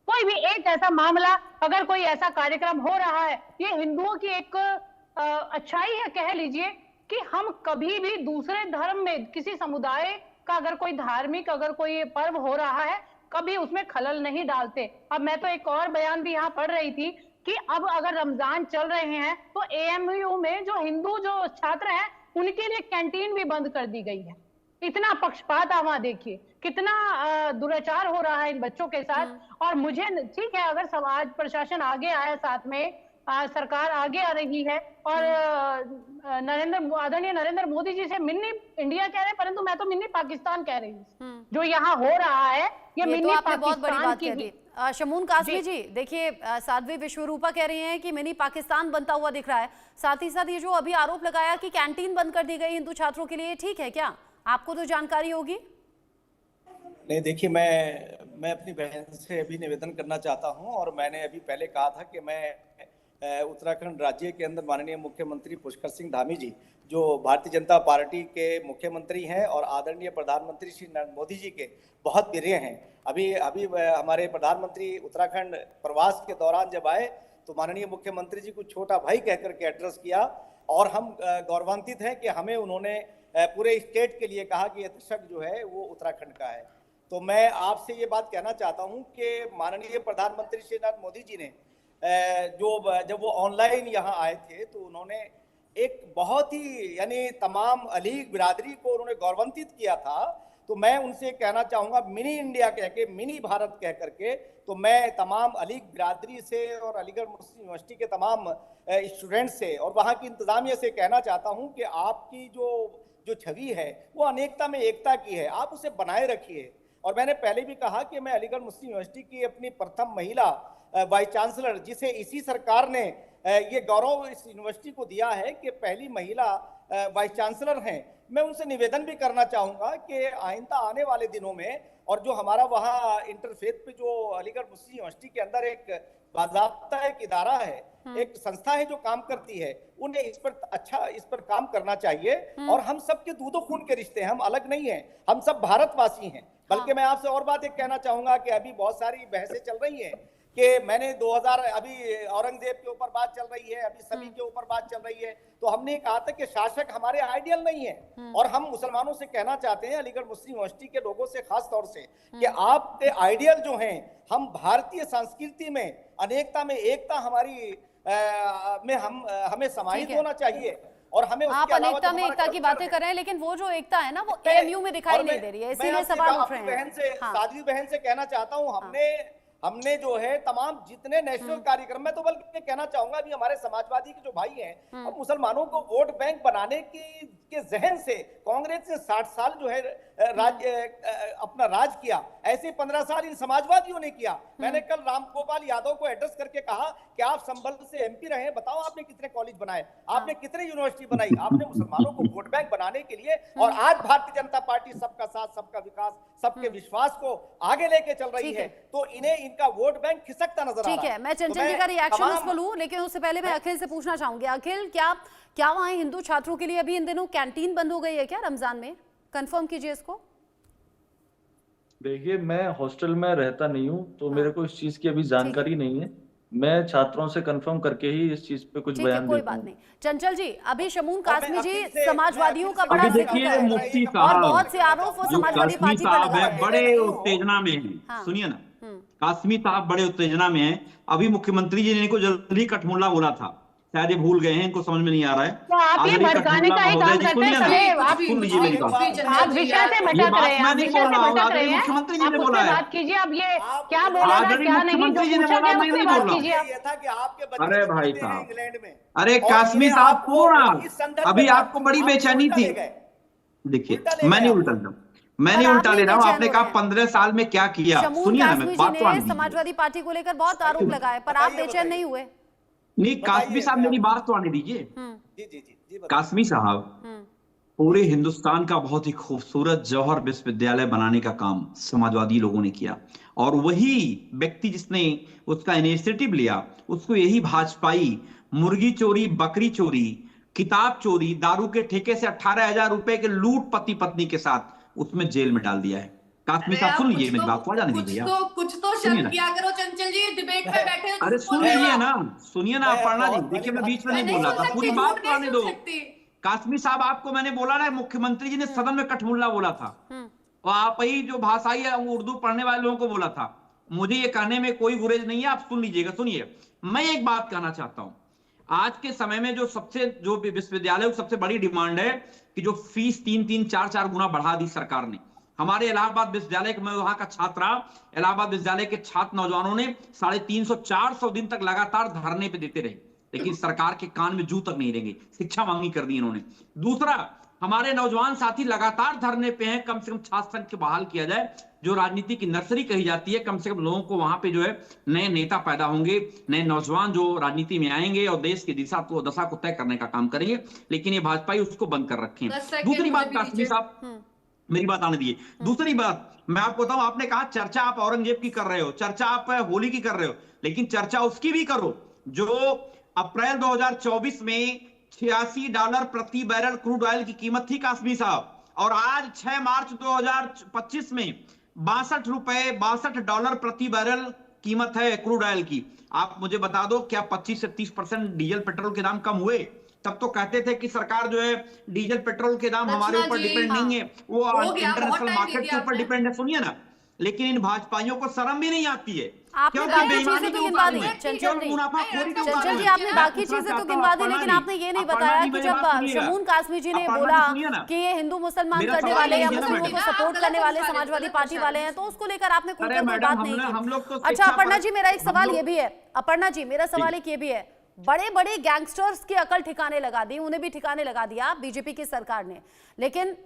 कोई भी एक ऐसा मामला, अगर कोई ऐसा कार्यक्रम हो रहा है, ये हिंदुओं की एक अच्छाई है कह लीजिए कि हम कभी भी दूसरे धर्म में किसी समुदाय का अगर कोई धार्मिक, अगर कोई पर्व हो रहा है, कभी उसमें खलल नहीं डालते। अब मैं तो एक और बयान भी यहाँ पढ़ रही थी कि अब अगर रमजान चल रहे हैं तो एएमयू में जो हिंदू जो छात्र हैं उनके लिए कैंटीन भी बंद कर दी गई है। इतना पक्षपात आप वहां देखिए, कितना दुराचार हो रहा है इन बच्चों के साथ। और मुझे ठीक है, अगर समाज प्रशासन आगे आया, साथ में सरकार आगे आ रही है, और आदरणीय नरेंद्र मोदी जी से मिनी इंडिया कह रहे हैं, परंतु मैं तो मिनी पाकिस्तान कह रही हूँ। जो यहाँ हो रहा है ये मिनी तो आपने बहुत बड़ी बात की कह दी। शमून कासमी जी, देखिए साध्वी विश्वरूपा कह रही हैं कि मिनी पाकिस्तान बनता हुआ दिख रहा है, साथ ही साथ ये जो अभी आरोप लगाया कि कैंटीन बंद कर दी गई हिंदू छात्रों के लिए, ठीक है क्या? आपको तो जानकारी होगी। नहीं, देखिए मैं अपनी बहन से अभी निवेदन करना चाहता हूं, और मैंने अभी पहले कहा था कि मैं उत्तराखंड राज्य के अंदर माननीय मुख्यमंत्री पुष्कर सिंह धामी जी, जो भारतीय जनता पार्टी के मुख्यमंत्री हैं और आदरणीय प्रधानमंत्री श्री नरेंद्र मोदी जी के बहुत प्रिय हैं। अभी हमारे प्रधानमंत्री उत्तराखंड प्रवास के दौरान जब आए तो माननीय मुख्यमंत्री जी को छोटा भाई कहकर के एड्रेस किया, और हम गौरवान्वित हैं कि हमें उन्होंने पूरे स्टेट के लिए कहा कि यह दशक जो है वो उत्तराखंड का है। तो मैं आपसे ये बात कहना चाहता हूँ कि माननीय प्रधानमंत्री श्री नरेंद्र मोदी जी ने जब वो ऑनलाइन यहाँ आए थे तो उन्होंने एक बहुत ही यानी तमाम अलीग बिरादरी को उन्होंने गौरवान्वित किया था। तो मैं उनसे कहना चाहूँगा मिनी इंडिया कह के, मिनी भारत कह करके, तो मैं तमाम अलीग बिरादरी से और अलीगढ़ मुस्लिम यूनिवर्सिटी के तमाम स्टूडेंट से और वहाँ की इंतज़ामिया से कहना चाहता हूँ कि आपकी जो छवि है वो अनेकता में एकता की है, आप उसे बनाए रखिए। और मैंने पहले भी कहा कि मैं अलीगढ़ मुस्लिम यूनिवर्सिटी की अपनी प्रथम महिला वाइस चांसलर, जिसे इसी सरकार ने ये गौरव इस यूनिवर्सिटी को दिया है कि पहली महिला वाइस चांसलर हैं, मैं उनसे निवेदन भी करना चाहूँगा कि आइंदा आने वाले दिनों में और जो हमारा वहाँ इंटरफेथ पे जो अलीगढ़ मुस्लिम यूनिवर्सिटी के अंदर एक बाज़ाब्ता एक इदारा है, एक संस्था है जो काम करती है, उन्हें इस पर काम करना चाहिए। और हम सबके दूधो खून के रिश्ते हैं, हम अलग नहीं हैं, हम सब भारतवासी हैं। बल्कि मैं आपसे और बात एक कहना चाहूंगा कि अभी बहुत सारी बहसें चल रही हैं कि मैंने 2000 अभी औरंगजेब के ऊपर बात चल रही है, अभी सभी के ऊपर बात चल रही है, तो हमने कहा था कि शासक हमारे आइडियल नहीं है। और हम मुसलमानों से कहना चाहते हैं, अलीगढ़ मुस्लिम यूनिवर्सिटी के लोगों से खास तौर से, कि आपके आइडियल जो हैं, हम भारतीय संस्कृति में अनेकता में एकता हमारी हमें समाहित होना चाहिए। और हमें आप अनेकता में एकता की बातें कर रहे हैं, लेकिन वो जो एकता है ना वो एएमयू में दिखाई नहीं दे रही है, इसीलिए सवाल उठ रहे हैं। साध्वी बहन से कहना चाहता हूँ, हमने जो है तमाम जितने नेशनल कार्यक्रम में, तो बल्कि कहना चाहूंगा अभी हमारे समाजवादी के जो भाई हैं, अब मुसलमानों को वोट बैंक बनाने के जहन से कांग्रेस ने 60 साल जो है अपना राज किया, ऐसे 15 साल इन समाजवादियों ने किया। मैंने कल रामगोपाल यादव को एड्रेस करके कहा कि आप संभल से एमपी रहे, बताओ आपने कितने कॉलेज बनाए, आपने कितने यूनिवर्सिटी बनाई, आपने मुसलमानों को वोट बैंक बनाने के लिए। और आज भारतीय जनता पार्टी सबका साथ, सबका विकास, सबके विश्वास को आगे लेके चल रही है, तो इन्हें इनका वोट बैंक खिसकता नजर आ रहा है। ठीक है, मैं चंचल जी का रिएक्शन उस पर लूं, लेकिन उससे पहले मैं अखिल से पूछना चाहूंगी। अखिल, क्या वहां हिंदू छात्रों के लिए अभी इन दिनों कैंटीन बंद हो गई है क्या रमजान में? कंफर्म कीजिए इसको। देखिए, मैं हॉस्टल में रहता नहीं हूँ, तो मेरे को इस चीज की अभी जानकारी नहीं है। मैं छात्रों से कंफर्म करके ही इस चीज पे कुछ बयान कोई देता बात हूँ। नहीं। चंचल जी, अभी शमून कासमी जी समाजवादियों का बड़ा जिक्र देखिए, है मुफ्ती और साहब, बहुत से आरोप वो जो समाजवादी कासमी पार्टी पर साहब लगा है, रहे हैं। बड़े उत्तेजना में हैं। सुनिए ना, कासमी साहब बड़े उत्तेजना में हैं। अभी मुख्यमंत्री जी ने इनको जल्दी कठमुल्ला बोला था, शायद ये भूल गए हैं, इनको समझ में नहीं आ रहा है। तो आप ये भड़काने का ही काम करते हैं, आप सुन लीजिए मेरी बात। विषय से भटक रहे हैं, आप विषय से भटक रहे हैं। मुख्यमंत्री जी आप ने उस बोला पे है, बात कीजिए। अब ये क्या बोला था, क्या नहीं, जो पूछा गया उस पे बात कीजिए आप। अरे भाई साहब, अरे कासमी साहब सुनो ना, अभी आपको बड़ी बेचैनी थी। देखिए, मैं नहीं उल्टा ले रहा हूँ, मैं नहीं उल्टा ले रहा हूँ। आपने कहा 15 साल में क्या किया, सुनिए ना, मैं बात तो समाजवादी पार्टी को लेकर बहुत आरोप लगाए, पर आप बेचैन नहीं हुए? नहीं, कासमी साहब मेरी बात तो आने दीजिए। कासमी साहब, पूरे हिंदुस्तान का बहुत ही खूबसूरत जौहर विश्वविद्यालय बनाने का काम समाजवादी लोगों ने किया, और वही व्यक्ति जिसने उसका इनिशिएटिव लिया, उसको यही भाजपाई मुर्गी चोरी, बकरी चोरी, किताब चोरी, दारू के ठेके से 18,000 रुपए के लूट पति पत्नी के साथ उसमें जेल में डाल दिया है। कासमी साहब सुन लीजिए मेरी बात को, जाने दीजिए। कुछ तो शर्म किया करो चंचल जी, डिबेट में बैठे हो। अरे सुन लीजिए ना, सुनिए ना अपर्णा जी, देखिए मैं बीच में नहीं बोल रहा था, पूरी बात तो आने दो। कासमी साहब, आपको मैंने बोला ना, मुख्यमंत्री जी ने सदन में कठमुल्ला बोला था, और आप ही जो भाषाई है उर्दू पढ़ने वाले लोगों को बोला था। मुझे ये कहने में कोई गुरेज नहीं है, आप सुन लीजिएगा। सुनिए, मैं एक बात कहना चाहता हूं, आज के समय में जो विश्वविद्यालय की सबसे बड़ी डिमांड है कि जो फीस 3-3, 4-4 गुना बढ़ा दी सरकार ने। हमारे इलाहाबाद विश्वविद्यालय में, वहां का छात्रा, इलाहाबाद विश्वविद्यालय के छात्र नौजवानों ने 350-400 दिन तक लगातार धरने पे देते रहे, लेकिन सरकार के कान में जू तक नहीं देंगे, शिक्षा मांगी कर दी इन्होंने। दूसरा, हमारे नौजवान साथी लगातार धरने पे हैं, कम से कम छात्र संघ को बहाल किया जाए, जो राजनीति की नर्सरी कही जाती है। कम से कम लोगों को वहां पे जो है नए नेता पैदा होंगे, नए नौजवान जो राजनीति में आएंगे और देश की दशा को तय करने का काम करेंगे, लेकिन ये भाजपा उसको बंद कर रखे हैं। दूसरी बात, कासमी साहब मेरी बात आने दीजिए। दूसरी बात मैं आपको बताऊं, आपने कहा चर्चा आप औरंगजेब की कर रहे हो, चर्चा आप होली की कर रहे हो, लेकिन चर्चा उसकी भी करो जो अप्रैल 2024 में $86 प्रति बैरल क्रूड ऑयल की कीमत थी कासमी साहब, और आज 6 मार्च 2025 में $62 प्रति बैरल कीमत है क्रूड ऑयल की। आप मुझे बता दो, क्या 25 से 30% डीजल पेट्रोल के दाम कम हुए? तब तो कहते थे कि सरकार जो है डीजल पेट्रोल के दाम हमारे ऊपर डिपेंड नहीं है, वो इंटरनेशनल मार्केट के ऊपर डिपेंड है। सुनिए ना, लेकिन इन भाजपाइयों को शर्म भी नहीं आती है। आपने क्योंकि बाकी बेईमानी चीजें तो के गिनवा ऊपर दी में, चंचल क्यों जी, मुनाफाखोरी के ऊपर चंचल जी में। आपने मैं बाकी पूछना चीजें तो चाहता हूं, गिनवा दी, अपर्णा लेकिन जी, आपने ये नहीं अपर्णा बताया जी, कि मेरी जब बात सुनिएगा। शमून कासमी जी ने अपर्णा जी, बोला सुनिए ना। कि ये हिंदू मुसलमान मेरा करने सवाल वाले या लीजिए ना मुस्लिमों को मैडम। सपोर्ट आप करने गलत वाले दर्शा रहे हैं, समाजवादी गलत पार्टी दर्शा वाले रहे हैं, हैं। तो उसको लेकर आपने खुलकर कोई मैडम, बात नहीं हम लोग तो की। अच्छा शिक्षा अपर्णा पर- जी, मेरा एक हम सवाल लोग- ये भी है, अपर्णा जी मेरा सवाल एक ये भी है, बड़े बड़े गैंगस्टर्स की अकल ठिकाने लगा दी, उन्हें भी ठिकाने लगा दिया बीजेपी की सरकार ने, लेकिन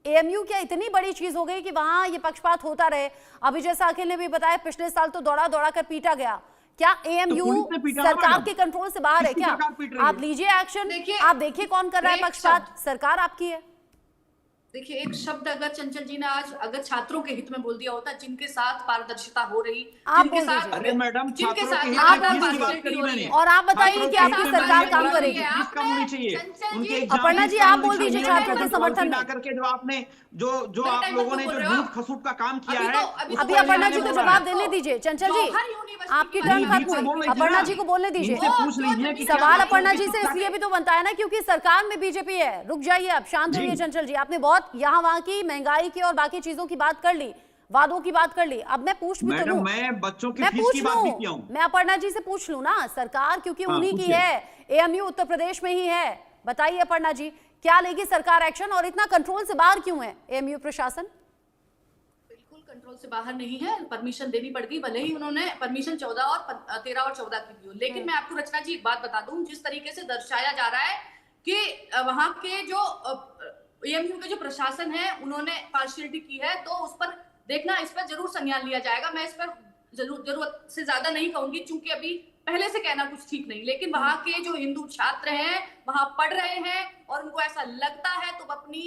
एएमयू क्या इतनी बड़ी चीज हो गई कि वहां ये पक्षपात होता रहे? अभी जैसा अखिल ने भी बताया, पिछले साल तो दौड़ा दौड़ा कर पीटा गया। क्या एएमयू पुलिस ने पीटा ना सरकार मैडम? के कंट्रोल से बाहर है किसकी क्या? सरकार पीट रही है? आप लीजिए एक्शन, देखिए, आप देखिए कौन कर रहा है एक पक्षपात, शब्द- सरकार आपकी है। देखिए, एक शब्द अगर चंचल जी ने आज अगर छात्रों के हित में बोल दिया होता, जिनके साथ पारदर्शिता हो रही, आप जिनके बोल साथ दीजिए। अरे मैडम, जिनके छात्रों साथ के हित आप में फीस की बात पार्टिसिपेट करी हो रही मैंने। है। और आप बताइए छात्रों कि के आपकी हित में सरकार मैंने काम बोला कि करेगी। फीस कम होनी चाहिए, चंचल उनके जी- एग्जाम अपर्णा फीस जी, कम आप होनी बोल दीजिए चाहिए। छात्रों के पॉलिसी समर्थन ला में। करके जो आपने जो मेरे आप टाइम लोगों पर ने तो जो बोल रहे हो झूठ खसूट का काम किया अभी है, तो- अभी तो अभी उसको अपर्णा मैंने जी को बोला जवाब है। देने दीजिए। चंचल जी, जौहर यूनिवर्सिटी आपकी की टर्न बात खत्म बीच से बोल हुई, रही थी अपर्णा ना। जी को बोलने दीजिए। इनसे पूछ लीजिए कि क्या सवाल बच्चों अपर्णा की जी से शिक्षा इसलिए भी तो बनता है ना क्योंकि सरकार में बीजेपी है। रुक जाइए, आप शांत होइए चंचल जी, आपने बहुत यहाँ वहां की महंगाई की और बाकी चीजों की बात कर ली, वादों की बात कर ली। अब मैं पूछ भी तो मैडम, लूं, मैं बच्चों की मैं फीस पूछ की बात भी किया लूं, हूं। मैं अपर्णा जी से पूछ लूं ना, सरकार क्योंकि हाँ, उन्हीं की पूछिए। है, एएमयू उत्तर प्रदेश में ही है। बताइए अपर्णा जी, क्या लेगी सरकार एक्शन और इतना कंट्रोल से बाहर क्यों है एएमयू प्रशासन? बिल्कुल कंट्रोल से बाहर नहीं है, परमिशन देनी पड़ती, भले ही उन्होंने परमिशन 13 और 14 की दी हो। लेकिन मैं आपको रचना जी एक बात बता दूं, जिस तरीके से दर्शाया जा रहा है कि वहां के जो एएमयू के जो प्रशासन है उन्होंने पार्शियलिटी की है, तो उस पर देखना, इस पर जरूर संज्ञान लिया जाएगा। मैं इस पर जरूरत से ज्यादा नहीं कहूंगी, चूंकि अभी पहले से कहना कुछ ठीक नहीं, लेकिन वहां के जो हिंदू छात्र हैं वहां पढ़ रहे हैं और उनको ऐसा लगता है तो अपनी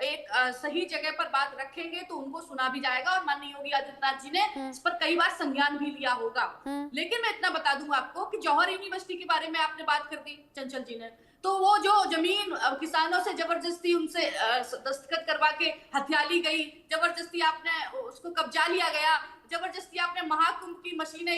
एक सही जगह पर बात रखेंगे तो उनको सुना भी जाएगा, और माननीय योगी आदित्यनाथ जी ने इस पर कई बार संज्ञान भी लिया होगा। लेकिन मैं इतना बता दूं आपको कि जौहर यूनिवर्सिटी के बारे में आपने बात कर दी चंचल जी ने, तो वो जो जमीन किसानों से जबरदस्ती उनसे दस्तखत करवा के हथिया ली गई, जबरदस्ती आपने उसको कब्जा लिया गया, जबरदस्ती आपने महाकुंभ की मशीनें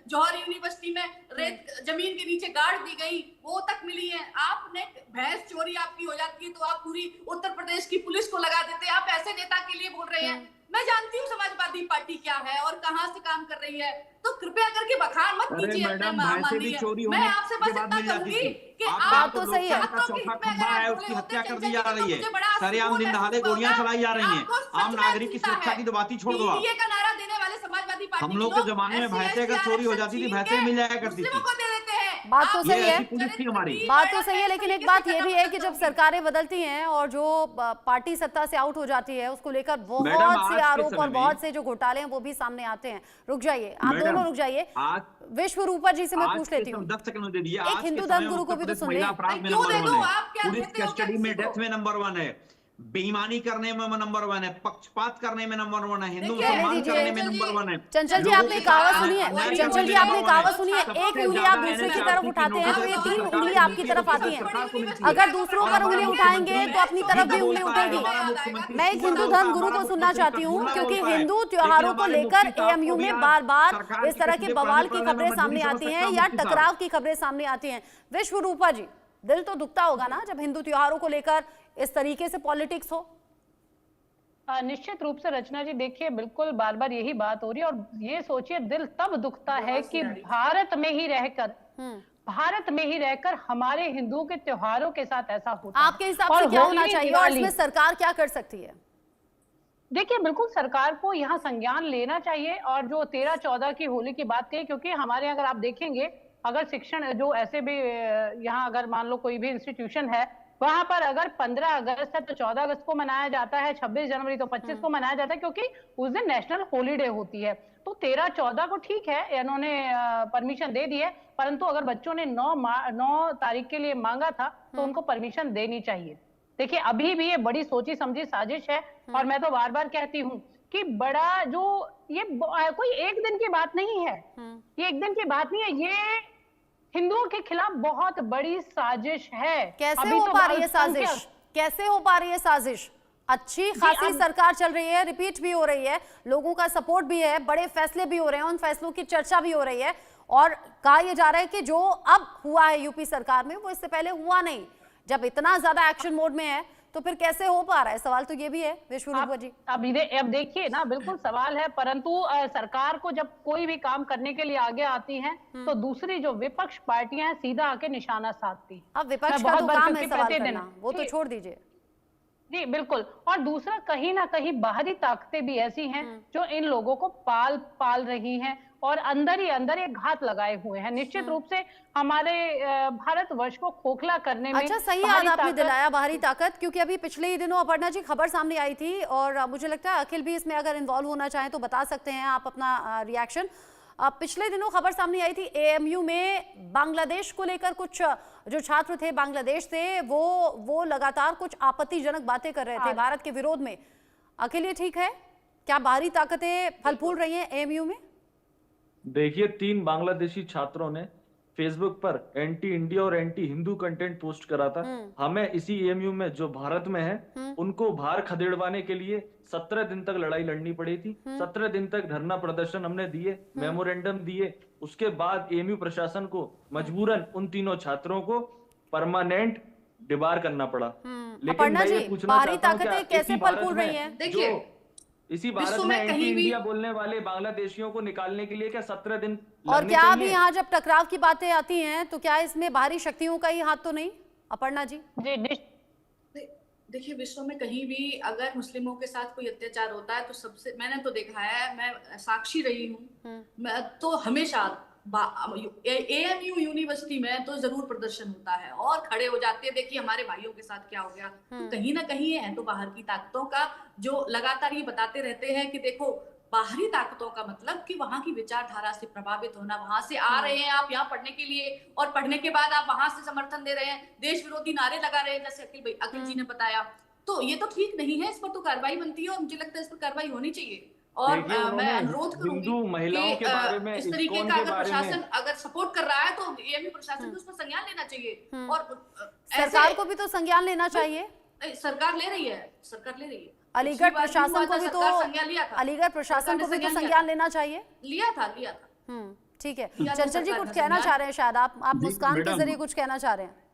जौहर यूनिवर्सिटी में रेत जमीन के नीचे गाड़ दी गई, वो तक मिली है। आपने भैंस चोरी आपकी हो जाती है तो आप पूरी उत्तर प्रदेश की पुलिस को लगा देते हैं। आप ऐसे नेता के लिए बोल रहे हैं। मैं जानती हूँ समाजवादी पार्टी क्या है और कहाँ से काम कर रही है, तो कृपया करके बखान मत अरे कीजिए। मैडम, भैंसे भी चोरी होने मैं आपसे बस के बाद इतना मिल जाती कहूंगी थी। कि आपका बात तो सही है। लोकतंत्र का चौथा खंभा है, उसकी हत्या कर दी जा रही है। सरेआम दिन दहाड़े गोलियां चलाई जा रही हैं। आम नागरिक की सुरक्षा की तो बात ही छोड़ दो आप। का नारा देने वाले समाजवादी पार्टी हम लोग के जमाने में भैंसे अगर चोरी हो जाती थी, भैंसे मिल जाया करती थी। को दे देते हैं। बात तो सही ये है, ऐसी पुलिस थी हमारी। बात तो सही है, लेकिन एक बात ये भी है कि जब सरकारें बदलती हैं और जो पार्टी सत्ता से आउट हो जाती है उसको लेकर मैडम, बहुत आज से के आरोप समय और में- बहुत से जो घोटाले हैं वो भी सामने आते हैं। रुक जाइए, आप मैडम, दोनों रुक जाइए। आज विश्व रूपा जी से मैं आज पूछ के लेती हूँ, 10 सेकंड दे दिए। एक आज के हिंदू समय धर्म में गुरु को उत्तर भी तो प्रदेश सुन महिला लें। अपराध में क्यों नंबर दे 1 दूं? है, आप क्या पुलिस देते हो कस्टडी में किसी को? डेथ में नंबर 1 है, बेईमानी करने में नंबर 1 है, पक्षपात करने में नंबर 1 है, हिंदू देखिए, मुसलमान दीजिए। करने में नंबर 1 है। चंचल जी लोगों आपने के कहावत साथ सुनी है, अन्याय चंचल करने जी में आपने नंबर कहावत 1 सुनी है, सबसे एक उंगली ज्यादा आप दूसरे की तरफ NHRC उठाते हैं तो ये नोटिस 3 सरकार उंगली को आपकी मिलती है, तरफ तो आती सरकार को हैं। मिलती है। अगर दूसरों पर उंगली उठाएंगे तो अपनी तरफ भी उंगली उठेगी। मैं एक हिंदू धर्म गुरु को सुनना चाहती हूँ, क्योंकि हिंदू त्योहारों को लेकर एएमयू में बार बार इस तरह के बवाल की खबरें सामने आती हैं या टकराव की खबरें सामने आती हैं। विश्व रूपा जी, दिल तो दुखता होगा ना जब हिंदू त्योहारों को लेकर इस तरीके से पॉलिटिक्स हो? निश्चित रूप से रचना जी, देखिए बिल्कुल बार बार यही बात हो रही है, और ये सोचिए दिल तब दुखता है कि भारत में ही रहकर हमारे हिंदुओं के त्योहारों के साथ ऐसा होता है। आपके हिसाब और से क्या होना होली, चाहिए और दिवाली, इसमें सरकार क्या कर सकती है? देखिए बिल्कुल सरकार को यहाँ संज्ञान लेना चाहिए। और जो 13-14 की होली की बात कही, क्योंकि हमारे अगर आप देखेंगे, अगर शिक्षण जो ऐसे भी यहाँ अगर मान लो कोई भी इंस्टीट्यूशन है, वहां पर अगर 15 अगस्त है तो 14 अगस्त को मनाया जाता है, 26 जनवरी तो 25 को मनाया जाता है, क्योंकि उस दिन नेशनल हॉलीडे होती है। तो 13-14 को ठीक है, इन्होंने परमिशन दे दी है, परंतु अगर बच्चों ने 9 तारीख के लिए मांगा था तो उनको परमिशन देनी चाहिए। देखिए अभी भी ये बड़ी सोची समझी साजिश है, और मैं तो बार बार कहती हूँ कि बड़ा जो ये कोई एक दिन की बात नहीं है, ये एक दिन की बात नहीं है, ये हिंदुओं के खिलाफ बहुत बड़ी साजिश है। कैसे हो पा रही है साजिश? कैसे हो पा रही है साजिश? अच्छी खासी सरकार चल रही है, रिपीट भी हो रही है, लोगों का सपोर्ट भी है, बड़े फैसले भी हो रहे हैं, उन फैसलों की चर्चा भी हो रही है, और कहा यह जा रहा है कि जो अब हुआ है यूपी सरकार में वो इससे पहले हुआ नहीं। जब इतना ज्यादा एक्शन मोड में है तो फिर कैसे हो पा रहा है? सवाल तो ये भी है विश्वरूप जी। अब देखिए ना, बिल्कुल सवाल है, परंतु सरकार को जब कोई भी काम करने के लिए आगे आती है तो दूसरी जो विपक्ष पार्टियां हैं सीधा आके निशाना साधती हैं। अब विपक्ष का तो काम है सवाल करना, वो तो छोड़ दीजिए। जी बिल्कुल। और दूसरा, कहीं ना कहीं बाहरी ताकतें भी ऐसी हैं जो इन लोगों को पाल रही हैं और अंदर ही अंदर एक घात लगाए हुए हैं। निश्चित रूप से हमारे भारतवर्ष को खोखला करने में अच्छा, सही याद आपने दिलाया बाहरी ताकत, क्योंकि अभी पिछले ही दिनों अपर्णा जी खबर सामने आई थी और मुझे लगता है अखिल भी इसमें अगर इन्वॉल्व होना चाहें तो बता सकते हैं आप अपना रिएक्शन। पिछले दिनों खबर सामने आई थी एएमयू में बांग्लादेश को लेकर कुछ जो छात्र थे बांग्लादेश से वो लगातार कुछ आपत्तिजनक बातें कर रहे थे भारत के विरोध में। अखिल ये ठीक है? क्या बाहरी ताकतें फल फूल रही हैं एएमयू में? देखिए, 3 बांग्लादेशी छात्रों ने फेसबुक पर एंटी इंडिया और एंटी हिंदू कंटेंट पोस्ट करा था। हमें इसी एएमयू में जो भारत में है उनको बाहर खदेड़वाने के लिए 17 दिन तक लड़ाई लड़नी पड़ी थी। 17 दिन तक धरना प्रदर्शन हमने दिए, मेमोरेंडम दिए। उसके बाद एएमयू प्रशासन को मजबूरन उन तीनों छात्रों को परमानेंट डिबार करना पड़ा। लेकिन मैं ये पूछना चाहता हूं कि कैसे फल फूल रही है? देखिए, इसी भारत में एंटी इंडिया बोलने वाले बांग्लादेशियों को निकालने के लिए क्या 17 दिन और क्या अभी यहाँ जब टकराव की बातें आती हैं तो क्या इसमें बाहरी शक्तियों का ही हाथ तो नहीं, अपर्णा जी? देखिए, विश्व में कहीं भी अगर मुस्लिमों के साथ कोई अत्याचार होता है तो सबसे, मैंने तो देखा है, मैं साक्षी रही हूँ, तो हमेशा एएमयू यूनिवर्सिटी में तो जरूर प्रदर्शन होता है और खड़े हो जाते हैं। देखिए हमारे भाइयों के साथ क्या हो गया। तो कहीं ना कहीं ये है तो बाहर की ताकतों का, जो लगातार ये बताते रहते हैं कि देखो बाहरी ताकतों का मतलब कि वहां की विचारधारा से प्रभावित होना, वहां से आ रहे हैं आप यहाँ पढ़ने के लिए और पढ़ने के बाद आप वहां से समर्थन दे रहे हैं, देश विरोधी नारे लगा रहे हैं, जैसे अखिल जी ने बताया। तो ये तो ठीक नहीं है, इस पर तो कार्रवाई बनती है और मुझे लगता है इस पर कार्रवाई होनी चाहिए। और मैं अनुरोध करूंगी महिलाओं के बारे में, इस तरीके का अगर प्रशासन अगर सपोर्ट कर रहा है तो एएमयू प्रशासन को उस पर संज्ञान लेना चाहिए और सरकार को भी तो संज्ञान लेना चाहिए। सरकार ले रही है, सरकार ले रही है। अलीगढ़ प्रशासन को भी तो अलीगढ़ प्रशासन को भी तो संज्ञान लेना चाहिए। लिया था। ठीक है, चंचल जी कुछ कहना चाह रहे हैं शायद आप मुस्कान के जरिए कुछ कहना चाह रहे हैं।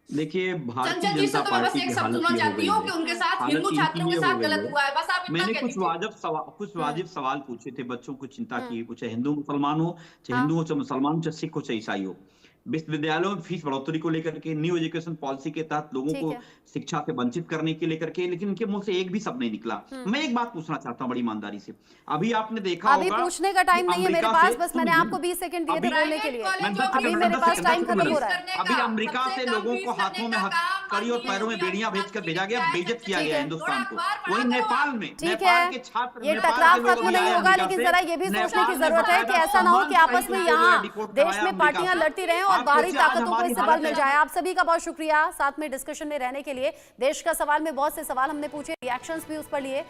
देखिए, भारतीय जनता पार्टी की हालत ये हो गई है कि उनके साथ हिंदू छात्रों के साथ गलत हुआ है। बस आप मैंने कुछ वाजिब सवाल पूछे थे, बच्चों को चिंता की, कुछ हिंदू मुसलमान हो, चाहे हिंदू हो, चाहे मुसलमान हो, चाहे सिख हो, चाहे ईसाई हो। विश्वविद्यालयों में फीस बढ़ोतरी को लेकर के, न्यू एजुकेशन पॉलिसी के तहत लोगों को शिक्षा से वंचित करने के लेकर के, लेकिन इनके मुंह से एक भी शब्द नहीं निकला। मैं एक बात पूछना चाहता हूँ बड़ी ईमानदारी से, अभी आपने देखा अभी पूछने का टाइम नहीं है मेरे पास, बस मैंने आपको 20 सेकंड दिए थे बोलने के लिए, अभी मेरे पास टाइम खत्म हो रहा है। अभी अमेरिका से लोगों को हाथों में कड़ी और पैरों में बेड़ियां भेजकर भेजा गया, बेइज्जत किया गया हिंदुस्तान को। वही नेपाल में, नेपाल के छात्र, ये टकराव खत्म नहीं होगा, लेकिन जरा ये भी सोचने की जरूरत है कि ऐसा ना हो कि आपस में यहाँ देश में पार्टियां लड़ती रहें और बाहरी ताकतों को इससे बल मिल जाए। आप सभी का बहुत शुक्रिया साथ में डिस्कशन में रहने के लिए। देश का सवाल में बहुत से सवाल हमने पूछे, रिएक्शंस भी उस पर लिए।